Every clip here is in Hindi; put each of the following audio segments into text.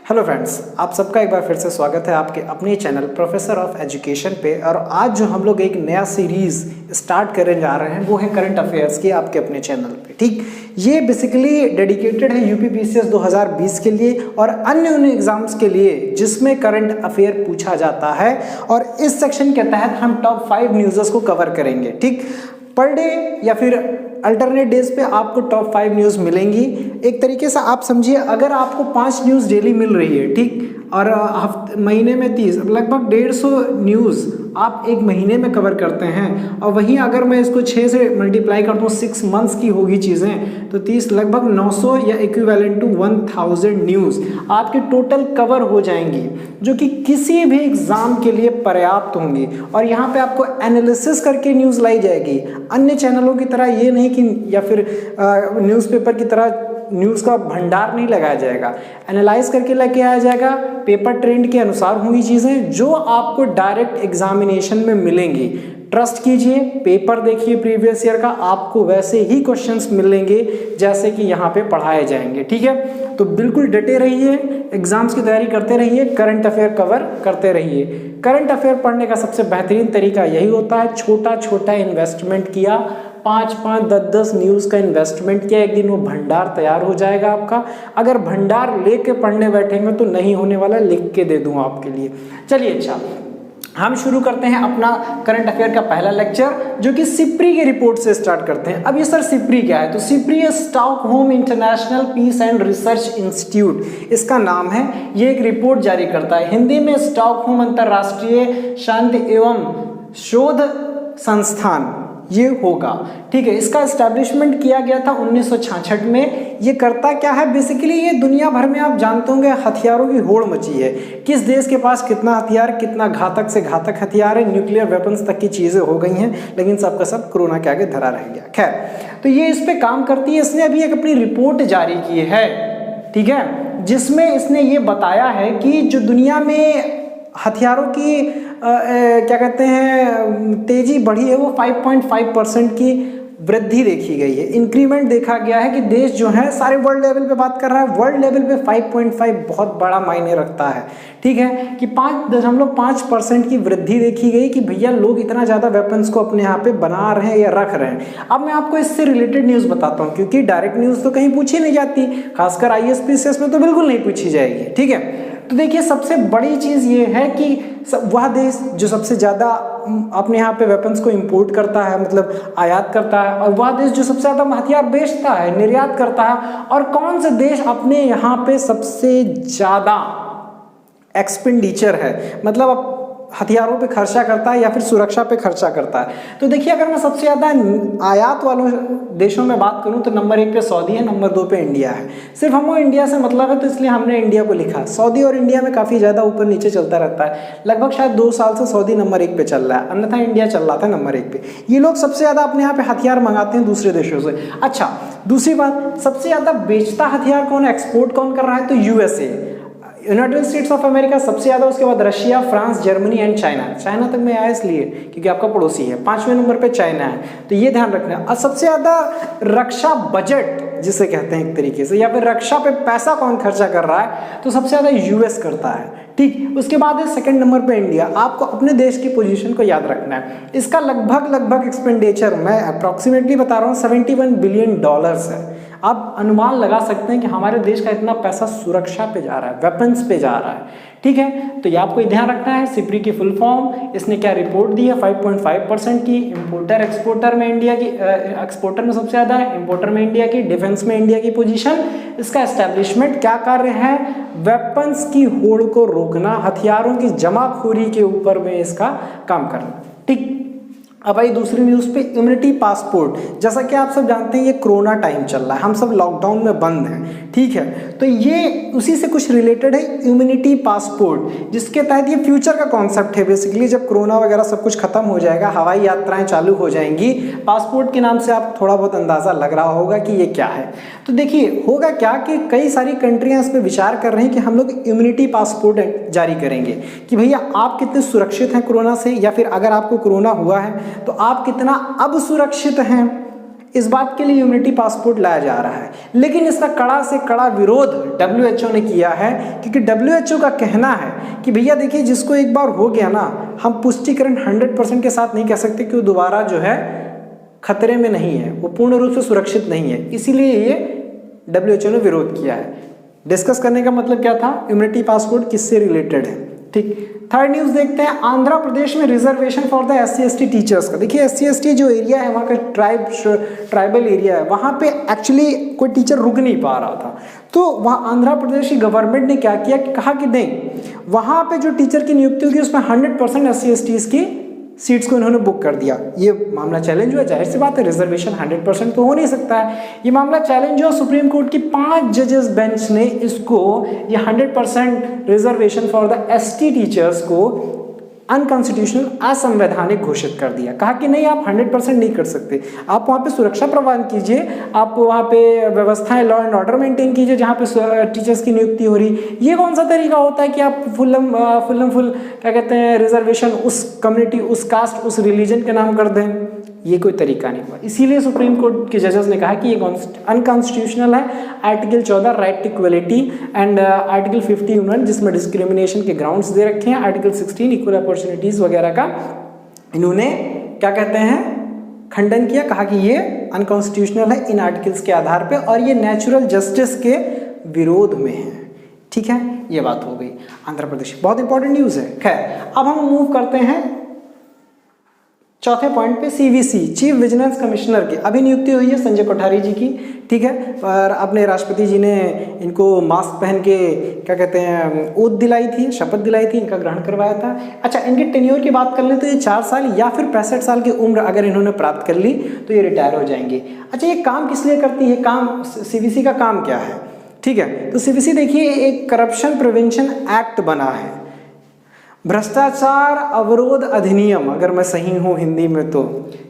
हेलो फ्रेंड्स, आप सबका एक बार फिर से स्वागत है आपके अपने चैनल प्रोफेसर ऑफ एजुकेशन पे। और आज जो हम लोग एक नया सीरीज़ स्टार्ट करने जा रहे हैं वो है करंट अफेयर्स की आपके अपने चैनल पे। ठीक, ये बेसिकली डेडिकेटेड है यूपी पीसीएस 2020 के लिए और अन्य उन एग्जाम्स के लिए जिसमें करंट अफेयर पूछा जाता है। और इस सेक्शन के तहत हम टॉप 5 न्यूज़ को कवर करेंगे। ठीक, पर डे या फिर अल्टरनेट डेज पे आपको टॉप 5 न्यूज़ मिलेंगी। एक तरीके से आप समझिए, अगर आपको 5 न्यूज़ डेली मिल रही है, ठीक, और महीने में 30, लगभग 150 न्यूज़ आप एक महीने में कवर करते हैं। और वहीं अगर मैं इसको 6 से मल्टीप्लाई कर दूँ, 6 मंथ्स की होगी चीज़ें, तो 30 लगभग 900 या इक्विवेलेंट टू 1000 न्यूज़ आपके टोटल कवर हो जाएंगी, जो कि किसी भी एग्ज़ाम के लिए पर्याप्त होंगी। और यहाँ पे आपको एनालिसिस करके न्यूज़ लाई जाएगी, अन्य चैनलों की तरह ये नहीं कि या फिर न्यूज़पेपर की तरह न्यूज़ का भंडार नहीं लगाया जाएगा। एनालाइज करके लेके आया जाएगा, पेपर ट्रेंड के अनुसार होंगी चीज़ें जो आपको डायरेक्ट एग्जामिनेशन में मिलेंगी। ट्रस्ट कीजिए, पेपर देखिए प्रीवियस ईयर का, आपको वैसे ही क्वेश्चंस मिलेंगे जैसे कि यहाँ पे पढ़ाए जाएंगे। ठीक है, तो बिल्कुल डटे रहिए, एग्जाम्स की तैयारी करते रहिए, करंट अफेयर कवर करते रहिए। करंट अफेयर पढ़ने का सबसे बेहतरीन तरीका यही होता है, छोटा छोटा इन्वेस्टमेंट किया, 5-5, 10-10 न्यूज़ का इन्वेस्टमेंट किया, एक दिन वो भंडार तैयार हो जाएगा आपका। अगर भंडार लेके पढ़ने बैठेंगे तो नहीं होने वाला, लिख के दे दूँ आपके लिए। चलिए, अच्छा, हम शुरू करते हैं अपना करंट अफेयर का पहला लेक्चर, जो कि सिप्री की रिपोर्ट से स्टार्ट करते हैं। अब ये सर सिप्री क्या है? तो SIPRI Stockholm international peace and research institute इसका नाम है। ये एक रिपोर्ट जारी करता है, हिंदी में स्टॉकहोम अंतरराष्ट्रीय शांति एवं शोध संस्थान ये होगा। ठीक है, इसका एस्टैब्लिशमेंट किया गया था 1966 में। ये करता क्या है? बेसिकली ये दुनिया भर में आप जानते होंगे हथियारों की होड़ मची है, किस देश के पास कितना हथियार, कितना घातक से घातक हथियार है, न्यूक्लियर वेपन्स तक की चीज़ें हो गई हैं, लेकिन सबका सब कोरोना के आगे धरा रह गया। खैर, तो ये इस पर काम करती है। इसने अभी एक अपनी रिपोर्ट जारी की है, ठीक है, जिसमें इसने ये बताया है कि जो दुनिया में हथियारों की क्या कहते हैं तेजी बढ़ी है, वो 5.5% की वृद्धि देखी गई है, इंक्रीमेंट देखा गया है। कि देश जो है सारे वर्ल्ड लेवल पे बात कर रहा है, वर्ल्ड लेवल पे 5.5 बहुत बड़ा मायने रखता है। ठीक है, कि 5.5% की वृद्धि देखी गई कि भैया लोग इतना ज़्यादा वेपन्स को अपने यहाँ पे बना रहे हैं या रख रहे हैं। अब मैं आपको इससे रिलेटेड न्यूज़ बताता हूँ, क्योंकि डायरेक्ट न्यूज़ तो कहीं पूछी नहीं जाती, खासकर IAS PCS में तो बिल्कुल नहीं पूछी जाएगी। ठीक है, तो देखिए सबसे बड़ी चीज़ ये है कि वह देश जो सबसे ज़्यादा अपने यहाँ पे वेपन्स को इंपोर्ट करता है, मतलब आयात करता है, और वह देश जो सबसे ज़्यादा हथियार बेचता है, निर्यात करता है, और कौन सा देश अपने यहाँ पे सबसे ज़्यादा एक्सपेंडिचर है, मतलब हथियारों पे खर्चा करता है या फिर सुरक्षा पे खर्चा करता है। तो देखिए, अगर मैं सबसे ज़्यादा आयात वालों देशों में बात करूं तो नंबर 1 पे सऊदी है, नंबर 2 पे इंडिया है। सिर्फ हमको इंडिया से मतलब है तो इसलिए हमने इंडिया को लिखा। सऊदी और इंडिया में काफ़ी ज़्यादा ऊपर नीचे चलता रहता है, लगभग शायद 2 साल से सऊदी नंबर 1 पे चल रहा है, अन्यथा इंडिया चल रहा था नंबर 1 पे। ये लोग सबसे ज़्यादा अपने यहाँ पे हथियार मंगाते हैं दूसरे देशों से। अच्छा, दूसरी बात, सबसे ज़्यादा बेचता हथियार कौन, एक्सपोर्ट कौन कर रहा है? तो USA, United states of America सबसे ज़्यादा, उसके बाद Russia, France, Germany and China. China तक में आया इसलिए क्योंकि आपका पड़ोसी है। 5वें नंबर पे चाइना है, तो ये ध्यान रखना। और सबसे ज़्यादा रक्षा बजट जिसे कहते हैं एक तरीके से, या फिर रक्षा पे पैसा कौन खर्चा कर रहा है, तो सबसे ज़्यादा US करता है। ठीक, उसके बाद है सेकंड नंबर पे इंडिया। आपको अपने देश की पोजीशन को याद रखना है। इसका लगभग एक्सपेंडिचर मैं अप्रॉक्सीमेटली बता रहा हूँ $71 बिलियन है। आप अनुमान लगा सकते हैं कि हमारे देश का इतना पैसा सुरक्षा पे जा रहा है, वेपन्स पे जा रहा है। ठीक है, तो ये आपको ध्यान रखना है। सिप्री की फुल फॉर्म, इसने क्या रिपोर्ट दी है? 5.5% की। इंपोर्टर एक्सपोर्टर में इंडिया की, एक्सपोर्टर में सबसे ज़्यादा है, इंपोर्टर में इंडिया की, डिफेंस में इंडिया की पोजीशन। इसका एस्टेब्लिशमेंट क्या कार्य है? वेपन्स की होड़ को रोकना, हथियारों की जमाखोरी के ऊपर में इसका काम करना। ठीक, अब आई दूसरी न्यूज़ पे, इम्यूनिटी पासपोर्ट। जैसा कि आप सब जानते हैं ये कोरोना टाइम चल रहा है, हम सब लॉकडाउन में बंद हैं। ठीक है, तो ये उसी से कुछ रिलेटेड है, इम्यूनिटी पासपोर्ट, जिसके तहत ये फ्यूचर का कॉन्सेप्ट है। बेसिकली जब कोरोना वगैरह सब कुछ खत्म हो जाएगा, हवाई यात्राएं चालू हो जाएंगी, पासपोर्ट के नाम से आप थोड़ा बहुत अंदाज़ा लग रहा होगा कि ये क्या है। तो देखिए होगा क्या कि कई सारी कंट्रियाँ इस पर विचार कर रही हैं कि हम लोग इम्यूनिटी पासपोर्ट जारी करेंगे, कि भैया आप कितने सुरक्षित हैं कोरोना से, या फिर अगर आपको कोरोना हुआ है तो आप कितना अब सुरक्षित हैं। इस बात के लिए यूनिटी पासपोर्ट लाया जा रहा है, लेकिन इसका कड़ा से कड़ा विरोध WHO ने किया है, क्योंकि WHO का कहना है कि भैया देखिए, जिसको एक बार हो गया ना, हम पुष्टिकरण 100% के साथ नहीं कह सकते कि वो दोबारा जो है खतरे में नहीं है, वो पूर्ण रूप से सुरक्षित नहीं है। इसीलिए ये WHO ने विरोध किया है। डिस्कस करने का मतलब क्या था, इम्यूनिटी पासपोर्ट किससे रिलेटेड है, ठीक। थर्ड न्यूज़ देखते हैं, आंध्र प्रदेश में reservation for the SC/ST teachers का। देखिए SC/ST जो एरिया है, वहाँ का ट्राइबल एरिया है, वहाँ पे एक्चुअली कोई टीचर रुक नहीं पा रहा था। तो वहाँ आंध्र प्रदेश की गवर्नमेंट ने क्या किया कि कहा कि नहीं, वहाँ पे जो टीचर की नियुक्ति होगी उसमें 100% SC/STs की सीट्स को इन्होंने बुक कर दिया। ये मामला चैलेंज हुआ, जाहिर सी बात है, रिजर्वेशन 100% तो हो नहीं सकता है। ये मामला चैलेंज हुआ, सुप्रीम कोर्ट की 5 जजेस बेंच ने इसको, ये 100% reservation for the ST teachers को अनकॉन्स्टिट्यूशनल, असंवैधानिक घोषित कर दिया। कहा कि नहीं, आप 100% नहीं कर सकते, आप वहाँ पे सुरक्षा प्रदान कीजिए, आप वहाँ पे व्यवस्थाएं, लॉ एंड ऑर्डर मेंटेन कीजिए जहाँ पे टीचर्स की नियुक्ति हो रही। ये कौन सा तरीका होता है कि आप फुल क्या कहते हैं, रिजर्वेशन उस कम्युनिटी, उस कास्ट, उस रिलीजन के नाम कर दें? ये कोई तरीका नहीं हुआ। इसीलिए सुप्रीम कोर्ट के जजेस ने कहा कि ये अनकॉन्स्टिट्यूशनल है। Article 14 right to equality and article 51 जिसमें डिस्क्रिमिनेशन के ग्राउंड्स दे रखे हैं, आर्टिकल 16 इक्वल अपॉर्चुनिटीज वगैरह का इन्होंने क्या कहते हैं, खंडन किया। कहा कि ये अनकॉन्स्टिट्यूशनल है इन आर्टिकल्स के आधार पे और ये नेचुरल जस्टिस के विरोध में है। ठीक है, ये बात हो गई आंध्र प्रदेश। बहुत इंपॉर्टेंट न्यूज़ है। खैर, अब हम मूव करते हैं चौथे पॉइंट पे, CVC चीफ विजिलेंस कमिश्नर की अभी नियुक्ति हुई है संजय कोठारी जी की। ठीक है, और अपने राष्ट्रपति जी ने इनको मास्क पहन के क्या कहते हैं, ओथ दिलाई थी, शपथ दिलाई थी, इनका ग्रहण करवाया था। अच्छा, इनके टेन्योर की बात कर लें तो ये 4 साल या फिर 65 साल की उम्र अगर इन्होंने प्राप्त कर ली तो ये रिटायर हो जाएंगे। अच्छा, ये काम किस लिए करती है, काम CVC का काम क्या है? ठीक है, तो CVC देखिए एक करप्शन प्रिवेंशन एक्ट बना है, भ्रष्टाचार अवरोध अधिनियम, अगर मैं सही हूँ हिंदी में तो,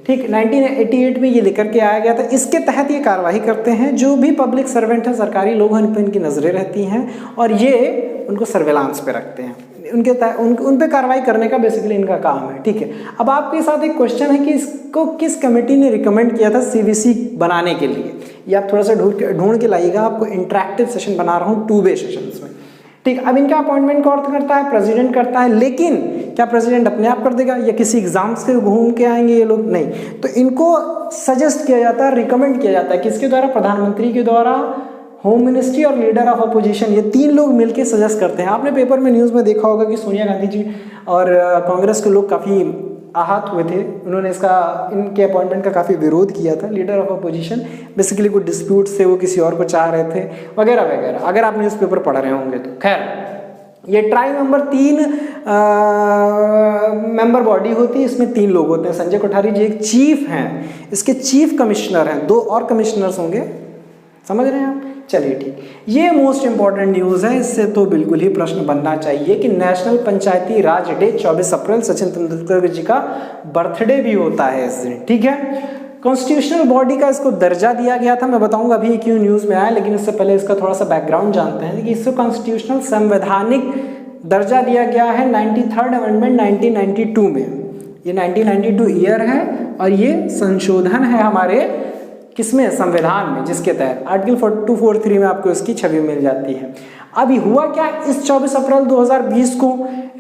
ठीक, 1988 में ये लेकर के आया गया था। इसके तहत ये कार्रवाई करते हैं, जो भी पब्लिक सर्वेंट है, सरकारी लोग हैं, इन पर इनकी नज़रें रहती हैं और ये उनको सर्वेलांस पे रखते हैं, उन पे कार्रवाई करने का बेसिकली इनका काम है। ठीक है, अब आपके साथ एक क्वेश्चन है कि इसको किस कमेटी ने रिकमेंड किया था CVC बनाने के लिए? ये आप थोड़ा सा ढूंढ के लाइएगा, आपको इंटरेक्टिव सेशन बना रहा हूँ 2 वे सेशंस में। ठीक, अब इनका अपॉइंटमेंट कौन करता है? प्रेसिडेंट करता है। लेकिन क्या प्रेसिडेंट अपने आप कर देगा या किसी एग्जाम से घूम के आएंगे ये लोग? नहीं, तो इनको सजेस्ट किया जाता है, रिकमेंड किया जाता है, किसके द्वारा? प्रधानमंत्री के द्वारा, होम मिनिस्ट्री और लीडर ऑफ अपोजिशन, ये 3 लोग मिलकर सजेस्ट करते हैं। आपने पेपर में न्यूज़ में देखा होगा कि सोनिया गांधी जी और कांग्रेस के लोग काफ़ी आहत हुए थे, उन्होंने इनके अपॉइंटमेंट का काफ़ी विरोध किया था। लीडर ऑफ अपोजिशन बेसिकली कोई डिस्प्यूट से वो किसी और को चाह रहे थे वगैरह वगैरह, अगर आप न्यूज़पेपर पढ़ रहे होंगे तो। खैर, ये ट्राई मेंबर 3 मेंबर बॉडी होती है, इसमें 3 लोग होते हैं। संजय कोठारी जी एक चीफ हैं, इसके चीफ कमिश्नर हैं, 2 और कमिश्नर्स होंगे, समझ रहे हैं आप? चलिए ठीक, ये मोस्ट इंपॉर्टेंट न्यूज़ है, इससे तो बिल्कुल ही प्रश्न बनना चाहिए कि नेशनल पंचायती राज डे 24 अप्रैल सचिन तेंदुलकर जी का बर्थडे भी होता है इस दिन। ठीक है, कॉन्स्टिट्यूशनल बॉडी का इसको दर्जा दिया गया था, मैं बताऊंगा अभी क्यों न्यूज़ में आया, लेकिन इससे पहले इसका थोड़ा सा बैकग्राउंड जानते हैं कि इसको कॉन्स्टिट्यूशनल संवैधानिक दर्जा दिया गया है 93rd अमेंडमेंट 1992 में। ये 1992 ईयर है और ये संशोधन है हमारे किसमें? संविधान में, जिसके तहत आर्टिकल 243 में आपको इसकी छवि मिल जाती है। अभी हुआ क्या, इस 24 अप्रैल 2020 को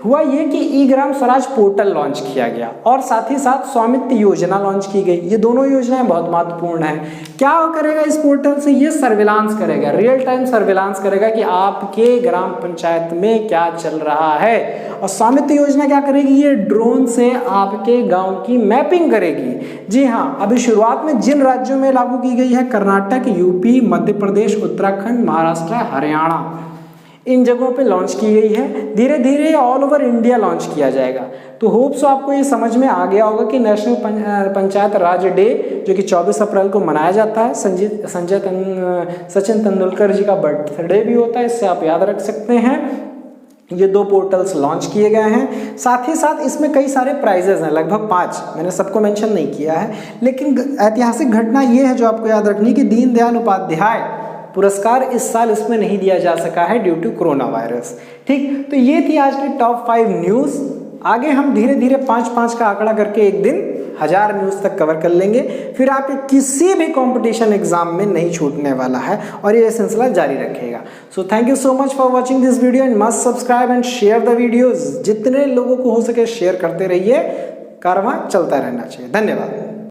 हुआ ये कि ई-ग्राम स्वराज पोर्टल लॉन्च किया गया और साथ ही साथ स्वामित्व योजना लॉन्च की गई। ये दोनों योजनाएं बहुत महत्वपूर्ण हैं। क्या करेगा इस पोर्टल से? ये सर्विलांस करेगा, रियल टाइम सर्विलांस करेगा कि आपके ग्राम पंचायत में क्या चल रहा है। और स्वामित्व योजना क्या करेगी? ये ड्रोन से आपके गांव की मैपिंग करेगी। जी हाँ, अभी शुरुआत में जिन राज्यों में लागू की गई है, कर्नाटक, यूपी, मध्य प्रदेश, उत्तराखंड, महाराष्ट्र, हरियाणा, इन जगहों पे लॉन्च की गई है। धीरे धीरे ऑल ओवर इंडिया लॉन्च किया जाएगा। तो होप्स आपको ये समझ में आ गया होगा कि नेशनल पंचायत राज डे जो कि 24 अप्रैल को मनाया जाता है, सचिन तेंदुलकर जी का बर्थडे भी होता है, इससे आप याद रख सकते हैं। ये 2 पोर्टल्स लॉन्च किए गए हैं। साथ ही साथ इसमें कई सारे प्राइजेज हैं, लगभग 5, मैंने सबको मेंशन नहीं किया है, लेकिन ऐतिहासिक घटना ये है जो आपको याद रखनी कि दीनदयाल उपाध्याय पुरस्कार इस साल इसमें नहीं दिया जा सका है ड्यू टू कोरोना वायरस। ठीक, तो ये थी आज की टॉप 5 न्यूज़। आगे हम धीरे धीरे 5-5 का आंकड़ा करके एक दिन 1000 न्यूज़ तक कवर कर लेंगे, फिर आपके किसी भी कंपटीशन एग्जाम में नहीं छूटने वाला है और ये सिलसिला जारी रखेगा। So thank you so much for watching this video and must subscribe and share the videos. जितने लोगों को हो सके शेयर करते रहिए, कारवां चलता रहना चाहिए। धन्यवाद।